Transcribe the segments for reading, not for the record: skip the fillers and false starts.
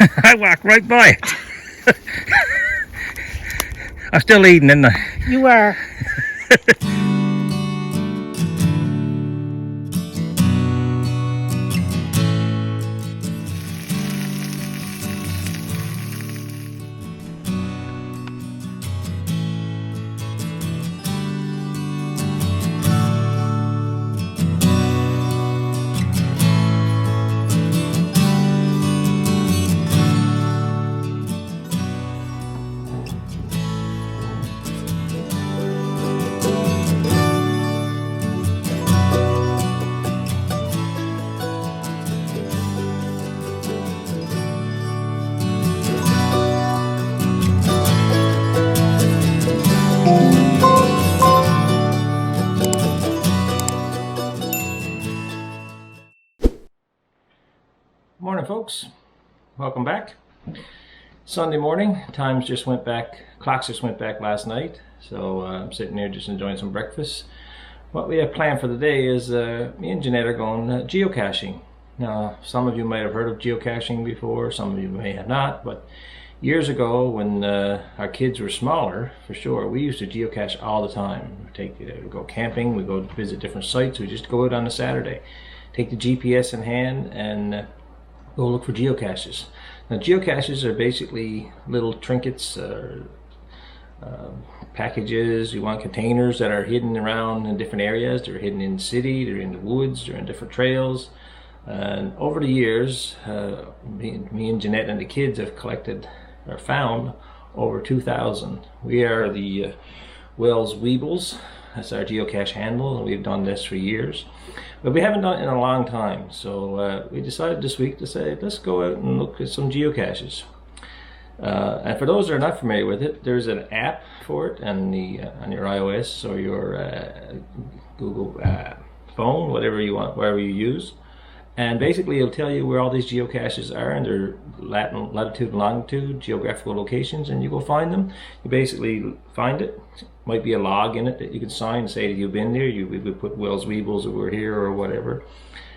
I walked right by it. I'm still eating, isn't I? You are. Morning, folks. Welcome back. Sunday morning. Clocks just went back last night, so I'm sitting here just enjoying some breakfast. What we have planned for the day is me and Jeanette are going geocaching. Now, some of you might have heard of geocaching before, some of you may have not, but years ago when our kids were smaller, for sure, we used to geocache all the time. We go camping, we go visit different sites, we just go out on a Saturday. Take the GPS in hand and go look for geocaches. Now, geocaches are basically little trinkets, packages. You want containers that are hidden around in different areas. They're hidden in the city, they're in the woods, they're in different trails. And over the years, me and Jeanette and the kids have collected or found over 2,000. We are the Wells Weebles. That's our geocache handle, and we've done this for years. But we haven't done it in a long time, so we decided this week to say, let's go out and look at some geocaches. And for those that are not familiar with it, there's an app for it on your iOS or your Google phone, whatever you want, wherever you use. And basically it'll tell you where all these geocaches are and their latitude and longitude, geographical locations, and you go find them. You basically find it. Might be a log in it that you can sign and say that you've been there. We would put Wells Weebles that were here or whatever.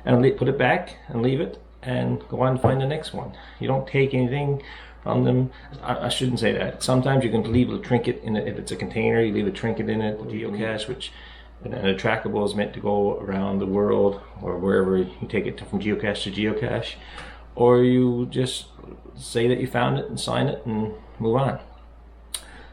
And put it back and leave it and go on and find the next one. You don't take anything from them. I shouldn't say that. Sometimes you can leave a trinket in it. If it's a container, you leave a trinket in it, geocache, which and a trackable is meant to go around the world or wherever you take it from geocache to geocache, or you just say that you found it and sign it and move on.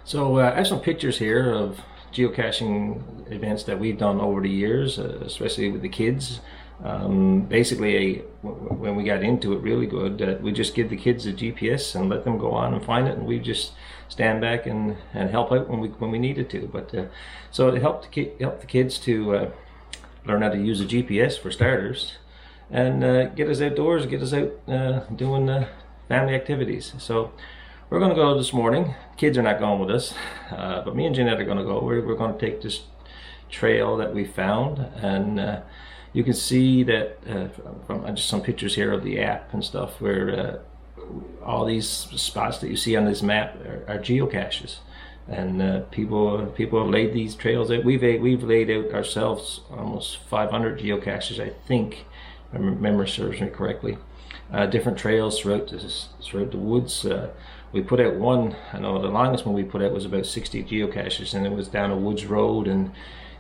So I have some pictures here of geocaching events that we've done over the years, especially with the kids. Basically, when we got into it really good, we just give the kids the GPS and let them go on and find it, and we just stand back and help out when we needed to. But so it helped the kids to learn how to use the GPS for starters, and get us outdoors, get us out doing family activities. So we're going to go this morning. Kids are not going with us, but me and Jeanette are going to go. We're going to take this trail that we found, and you can see that from just some pictures here of the app and stuff, where all these spots that you see on this map are geocaches, and people have laid these trails out. We've laid out ourselves almost 500 geocaches, I think, if my memory serves me correctly. Different trails throughout the woods. We put out one. I know the longest one we put out was about 60 geocaches, and it was down a woods road, and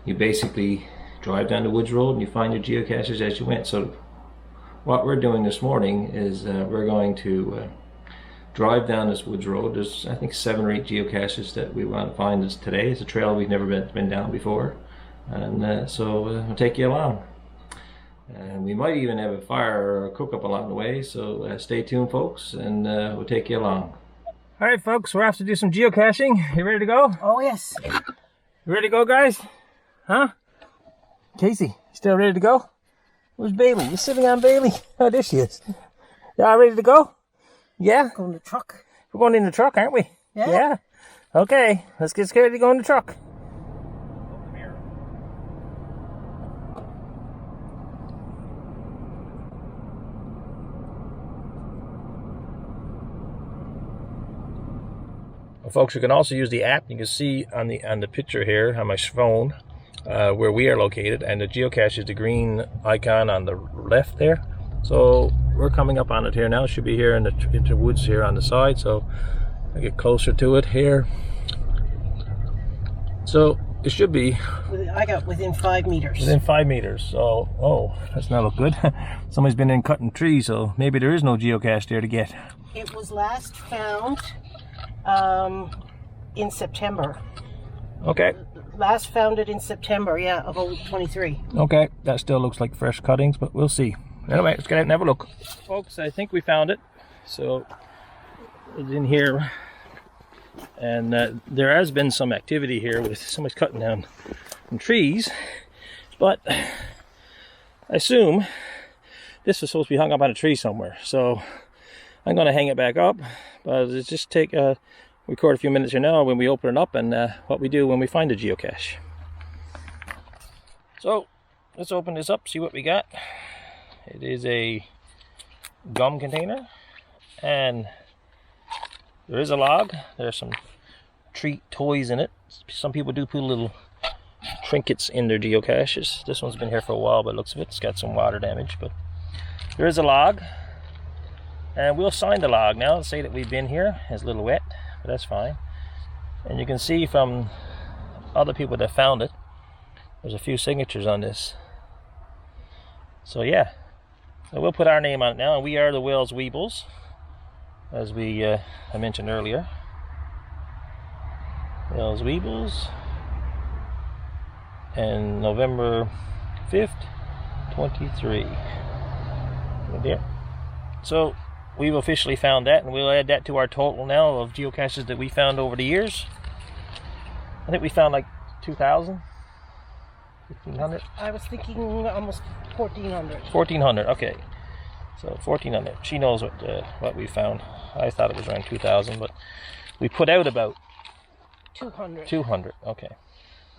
you basically drive down the woods road and you find your geocaches as you went. So what we're doing this morning is we're going to drive down this woods road. There's, I think, 7 or 8 geocaches that we want to find today. It's a trail we've never been down before, and so we'll take you along. And we might even have a fire or a cook-up along the way, so stay tuned, folks, and we'll take you along. All right, folks, we're off to do some geocaching. You ready to go? Oh, yes. You ready to go, guys? Huh? Casey, still ready to go? Where's Bailey? You're sitting on Bailey? Oh, there she is. Y'all ready to go? Yeah? Go in the truck. We're going in the truck, aren't we? Yeah. Yeah? Okay, let's get scared to go in the truck. Well, folks, you can also use the app. You can see on the picture here on my phone where we are located, and the geocache is the green icon on the left there. So we're coming up on it here now. It should be here in the woods here on the side, so I get closer to it here. So it should be. I got within 5 meters. Within 5 meters. So, oh, that's not look good. Somebody's been in cutting trees, so maybe there is no geocache there to get. It was last found in September. Okay. Last found it in September, yeah, of 23. Okay, that still looks like fresh cuttings, but we'll see. Anyway, let's get out and have a look. Folks, I think we found it. So, it's in here. And there has been some activity here with somebody's cutting down some trees. But I assume this was supposed to be hung up on a tree somewhere. So, I'm going to hang it back up. But let's just record a few minutes here now when we open it up and what we do when we find a geocache. So let's open this up, see what we got. It is a gum container and there is a log. There's some treat toys in it. Some people do put little trinkets in their geocaches. This one's been here for a while, but it looks of it. It's got some water damage, but there is a log. And we'll sign the log now and say that we've been here. It's a little wet, but that's fine. And you can see from other people that found it, there's a few signatures on this. So yeah, so we'll put our name on it now, and we are the Wells Weebles, as I mentioned earlier. Wells Weebles, and November 5th, 23. Right there. So we've officially found that, and we'll add that to our total now of geocaches that we found over the years. I think we found like 2,000, 1,500. I was thinking almost 1,400. 1,400, okay. So 1,400. She knows what we found. I thought it was around 2,000, but we put out about 200. 200, okay.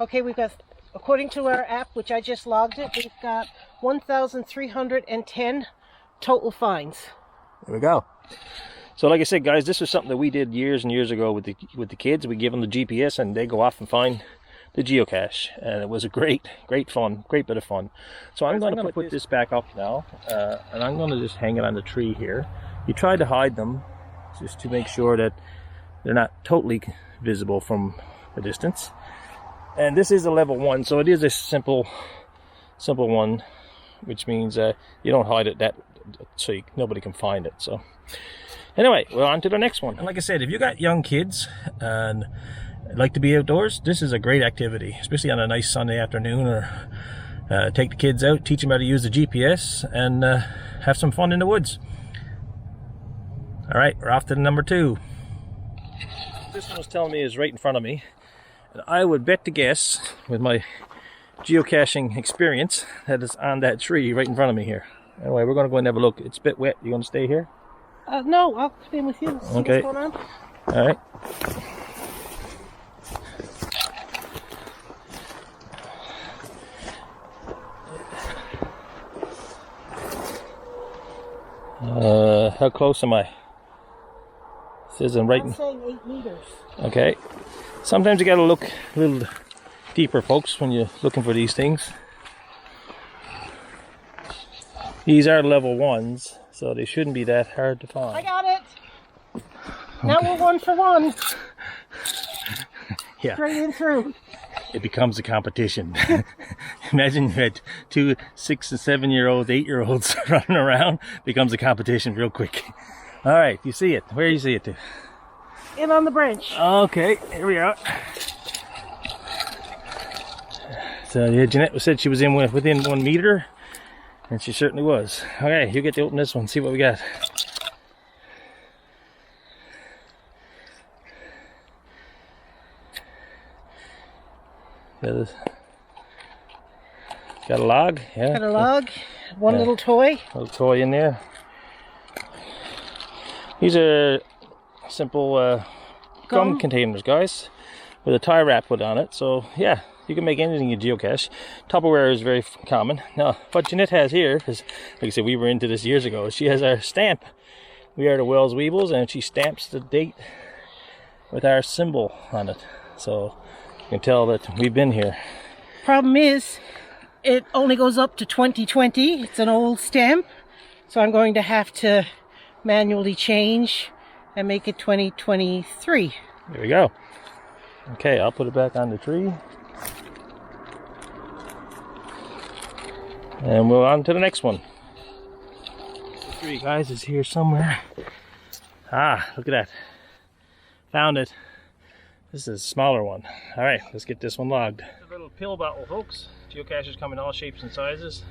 Okay, we've got, according to our app, which I just logged it, we've got 1,310 total finds. There we go. So like I said, guys, this was something that we did years and years ago with the kids. We give them the GPS and they go off and find the geocache, and it was a great bit of fun. So I'm going to put this back up now, and I'm going to just hang it on the tree here. You try to hide them just to make sure that they're not totally visible from a distance. And this is a level 1, so it is a simple one, which means you don't hide it so nobody can find it. So anyway, we're on to the next one. And like I said, if you got young kids and like to be outdoors, this is a great activity, especially on a nice Sunday afternoon, or take the kids out, teach them how to use the GPS, and have some fun in the woods. All right, we're off to number 2. This one was telling me is right in front of me, and I would bet to guess, with my geocaching experience, that it's on that tree right in front of me here. Anyway, we're going to go and have a look. It's a bit wet. You going to stay here? No, I'll come in with you. See okay. What's going on. All right. How close am I? It says I'm right. I'm saying 8 meters. Okay. Sometimes you got to look a little deeper, folks, when you're looking for these things. These are level 1s, so they shouldn't be that hard to find. I got it. Okay. Now we're 1 for 1. Yeah. Straight in through. It becomes a competition. Imagine you had 2 6 and 7 year olds, 8-year-olds running around. Becomes a competition real quick. All right, you see it. Where do you see it to? In on the branch. Okay, here we are. So yeah, Jeanette said she was within 1 meter, and she certainly was. Okay, you get to open this one, see what we got. Got a log, yeah. Got a log, one little toy. Little toy in there. These are simple gum containers, guys, with a tie wrap put on it. So yeah, you can make anything you geocache. Tupperware is very common. Now, what Jeanette has here is, like I said, we were into this years ago. She has our stamp. We are the Wells Weebles, and she stamps the date with our symbol on it. So you can tell that we've been here. Problem is, it only goes up to 2020. It's an old stamp, So I'm going to have to manually change and make it 2023. There we go. Okay, I'll put it back on the tree. And we'll on to the next one. The tree, guys, is here somewhere. Ah, look at that. Found it. This is a smaller one. Alright, let's get this one logged. A little pill bottle, folks. Geocaches come in all shapes and sizes.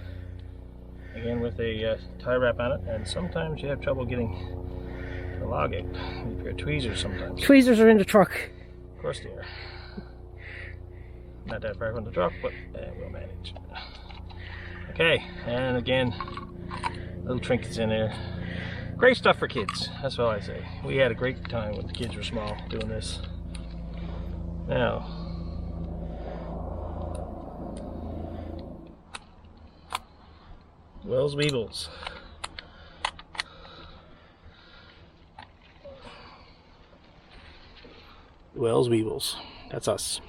Again, with a tie wrap on it, and sometimes you have trouble getting the log out. You pair of tweezers sometimes. Tweezers are in the truck. Of course they are. Not that far from the truck, but we'll manage. Okay, and again, little trinkets in there. Great stuff for kids, that's all I say. We had a great time when the kids were small doing this. Now, Wells Weebles. Wells Weebles, that's us.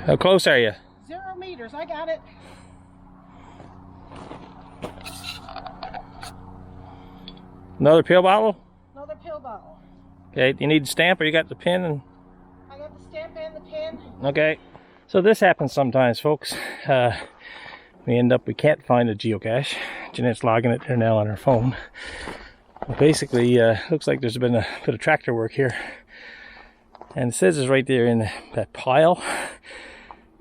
How close are you? 0 meters, I got it. Another pill bottle? Another pill bottle. Okay, you need the stamp or you got the pin? And I got the stamp and the pin. okay. So this happens sometimes, folks. We can't find a geocache. Jeanette's logging it there now on her phone. But basically, looks like there's been a bit of tractor work here. And it says it's right there in that pile.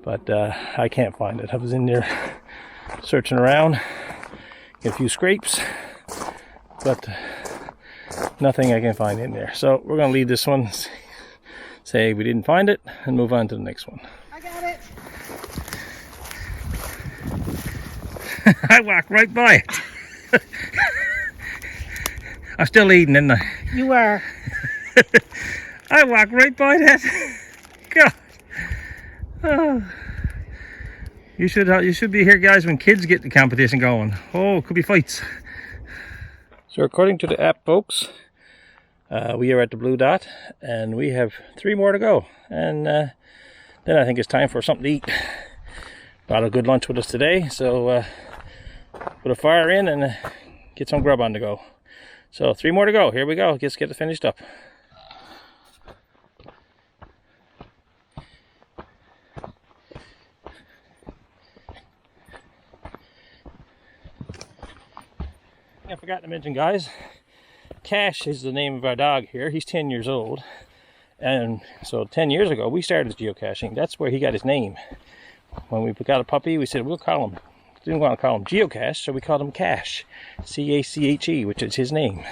But I can't find it. I was in there searching around, get a few scrapes, but nothing I can find in there. So we're going to leave this one, say we didn't find it, and move on to the next one. I got it. I walked right by it. I'm still eating, isn't I? You are. I walked right by that. God. Oh. You should be here, guys, when kids get the competition going. Oh, could be fights. So according to the app, folks, we are at the blue dot, and we have 3 more to go. And then I think it's time for something to eat. Brought a good lunch with us today, so put a fire in and get some grub on the go. So 3 more to go. Here we go. Let's get it finished up. I forgot to mention, guys, Cash is the name of our dog here. He's 10 years old. And so 10 years ago, we started geocaching. That's where he got his name. When we got a puppy, we said we'll call him, didn't want to call him Geocache, so we called him Cache. C-A-C-H-E, which is his name.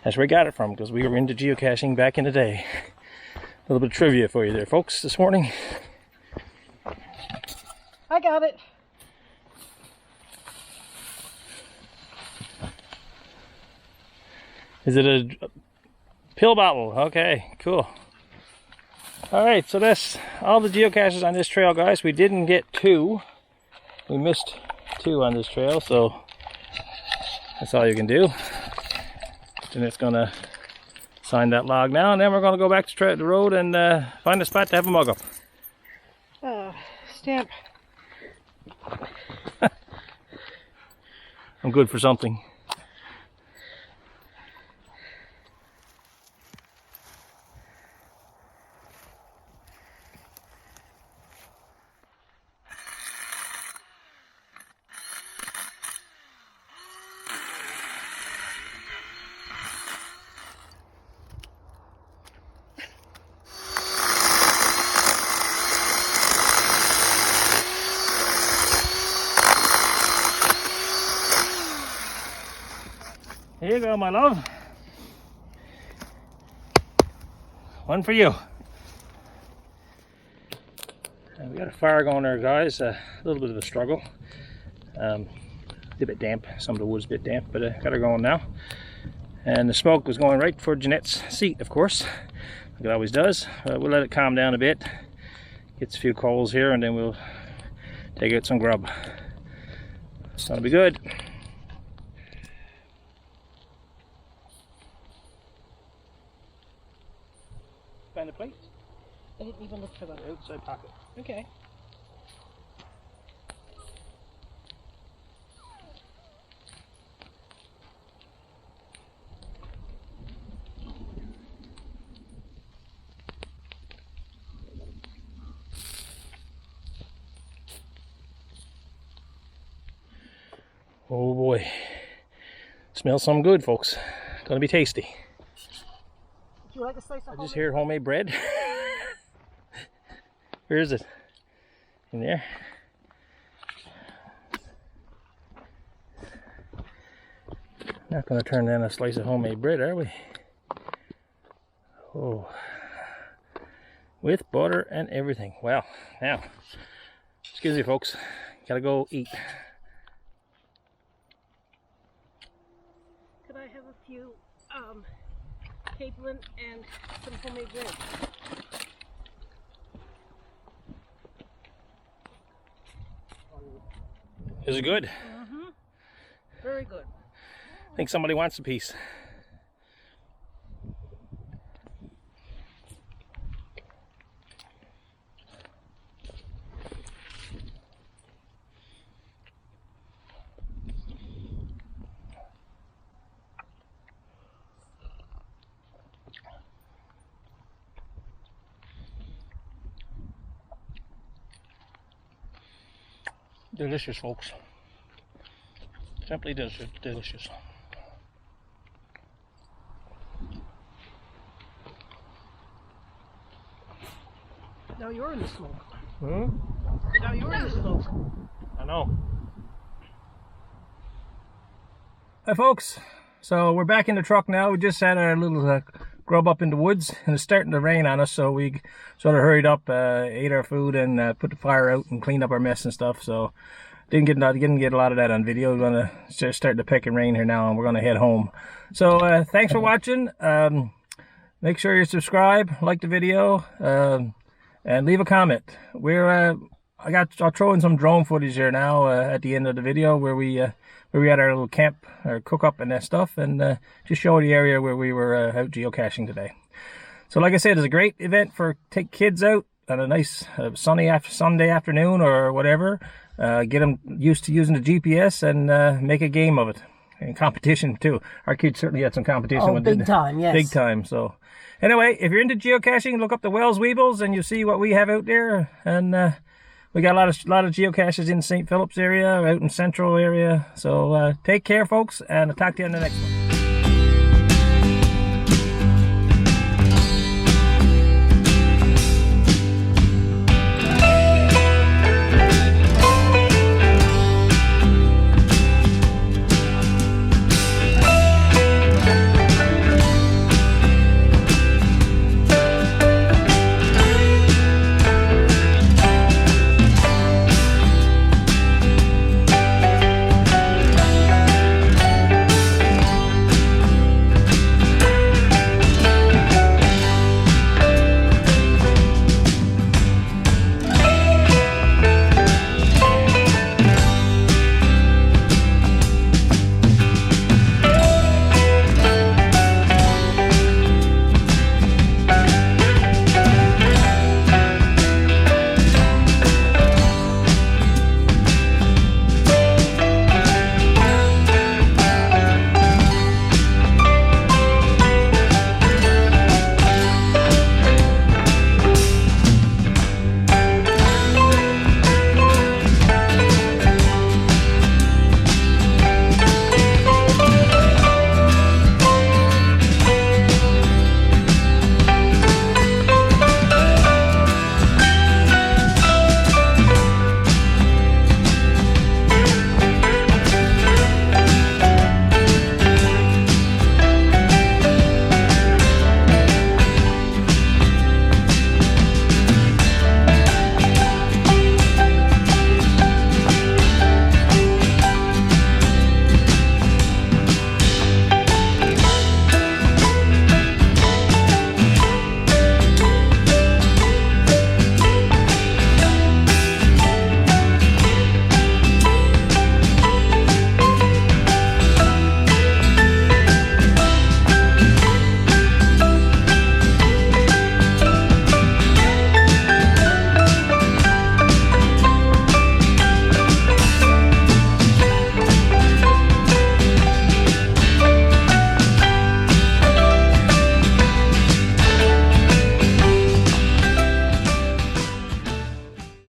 That's where we got it from, because we were into geocaching back in the day. A little bit of trivia for you there, folks, this morning. I got it. Is it a pill bottle? Okay, cool. Alright, so that's all the geocaches on this trail, guys. We didn't get 2. We missed 2 on this trail, so that's all you can do. And it's going to sign that log now, and then we're going to go back to the road and find a spot to have a mug up. Stamp. I'm good for something. Here you go, my love. One for you. And we got a fire going there, guys. A little bit of a struggle. It's a bit damp. Some of the wood's a bit damp, but got her going now. And the smoke was going right for Jeanette's seat, of course, like it always does. We'll let it calm down a bit. Get a few coals here, and then we'll take out some grub. It's gonna be good. Find the plate? I didn't even look for that. Outside pocket. Okay. Oh boy. Smells some good, folks. Gonna be tasty. Would you like a slice of I just hear homemade bread. Where is it? In there? Not gonna turn down a slice of homemade bread, are we? Oh. With butter and everything. Well, now, excuse me folks, gotta go eat. Could I have a few capelin and some homemade bread? Is it good? Mm-hmm. Very good. I think somebody wants a piece. Delicious, folks. Simply delicious. Now you're in the smoke. Hmm? Now you're in the smoke. I know. Hi folks, so we're back in the truck now. We just had our little grub up in the woods and it's starting to rain on us, so we sort of hurried up, ate our food and put the fire out and cleaned up our mess and stuff. So didn't get a lot of that on video. We're gonna just start the peck and rain here now and we're gonna head home. So thanks for watching. Make sure you subscribe, like the video, and leave a comment. I'll throw in some drone footage here now at the end of the video where we had our little camp, our cook up and that stuff, and just show the area where we were out geocaching today. So like I said, it's a great event for take kids out on a nice sunny Sunday afternoon or whatever. Get them used to using the GPS and make a game of it. And competition too. Our kids certainly had some competition. Oh, big time, yes. Big time. So anyway, if you're into geocaching, look up the Wells Weebles and you'll see what we have out there. And we got a lot of geocaches in St. Philip's area, out in central area. So take care, folks, and I'll talk to you in the next one.